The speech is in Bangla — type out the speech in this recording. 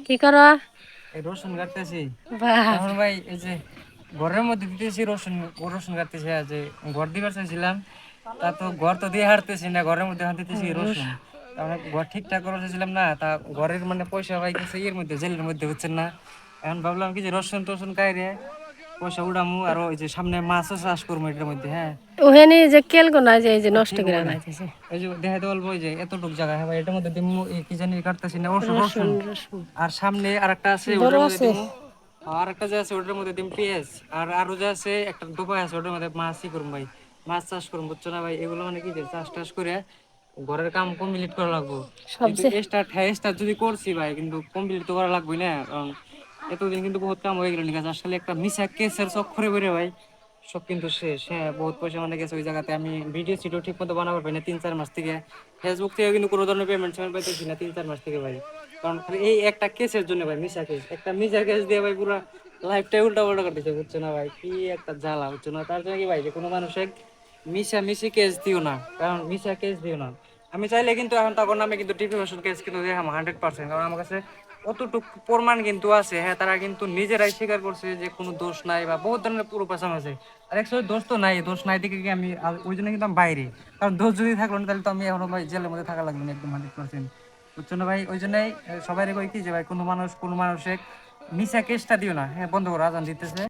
কি করো? এই রসুন কাটতেছি। বাহ! এখন ভাই এই যে ঘরের মধ্যে দিতেছি রসুন, রসুন কাটতেছি। যে ঘর দিবার চাইছিলাম, তা তো ঘর তো দিয়ে হারতেছি না, ঘরের মধ্যে এখন দিতেছি রস রসুন। তার মানে ঘর ঠিকঠাক করে চাইছিলাম না, তা ঘরের মানে পয়সা পাই গেছে এর মধ্যে, জেলের মধ্যে হচ্ছে না। এখন ভাবলাম কি যে রসুন টসুন কাইরে পয়সা উড়ামু, আর ওই যে সামনে মাছও চাষ করবো এটার মধ্যে। হ্যাঁ, ওখানে যে কেলগো না যে এই যে নষ্ট ঠিক করে ওই লাইতেছে। এই যে দেখাইতে বলবো ওই যে এতটুক জায়গা। হ্যাঁ ভাই, এটার মধ্যে দিমু এই কি জানি কাটতেছি না, রসুন রসুন রসুন। রসুন আর সামনে আরেকটা আছে বড় ওটার মধ্যে আছে। দিমু। আর একটা যে আছে ওটার মধ্যে দিম পেঁয়াজ। আর আরো যে আছে একটা ডোবা আছে ওটার মধ্যে মাছই করুম ভাই, মাছ চাষ করুম, বুঝছো না ভাই? এগুলো মানে কি যে চাষ টাস করে ঘরের কাম কমপ্লিট করা লাগবো। যেহেতু সবজি স্টার্ট যদি করছি ভাই, কিন্তু কমপ্লিট তো করা লাগবে না, কারণ এতদিন কিন্তু বহুত কাম হয়ে গেল ঠিক আছে। আসলে একটা মিশা কেসের চক্করে বেরো ভাই সব কিন্তু শেষ। হ্যাঁ, বহুত পয়সা মানে গেছে ওই জায়গাতে। আমি ভিডিও সিডিও ঠিক মতো বানাবার পাই না 3-4 মাস থেকে। ফেসবুক থেকে কিন্তু কোনো ধরনের পেমেন্ট পাইতেছি না 3-4 মাস থেকে ভাই। কারণ খালি এই একটা কেসের জন্য ভাই, মিশা কেস, একটা মিশা কেস দিয়ে ভাই পুরো লাইফটাই উল্টা পাল্টা করে দিচ্ছে, বুঝছো না ভাই? কি একটা জ্বালা, বুঝছো না? তার জন্য কি ভাই, যে কোনো মানুষের মিশা মিশি কেস দিও না, কারণ মিশা কেস দিও না। আমি চাইলে কিন্তু এখন তখন নামে কিন্তু ডিফেমেশন কেস কিন্তু দেখাম 100%, কারণ আমার কাছে অতটুকু প্রমাণ কিন্তু আছে। হ্যাঁ, তারা কিন্তু নিজেরাই স্বীকার করছে যে কোনো দোষ নাই, বা বহুত ধরনের পুরো পেছানো আছে। আর একচুয়ালি দোষ তো নাই, দোষ নাই দিকে কি আমি ওই জন্য কিন্তু আমি বাইরে। কারণ দোষ যদি থাকলো না তাহলে তো আমি এখনো ভাই জেলের মধ্যে থাকা লাগবে না একদম 100%। বুঝছো না ভাই? ওই জন্যই সবাই কই কি যে ভাই কোনো মানুষ কোনো মানুষের মিশা কেসটা দিও না। হ্যাঁ, বন্ধ করো, আজান দিতেছে।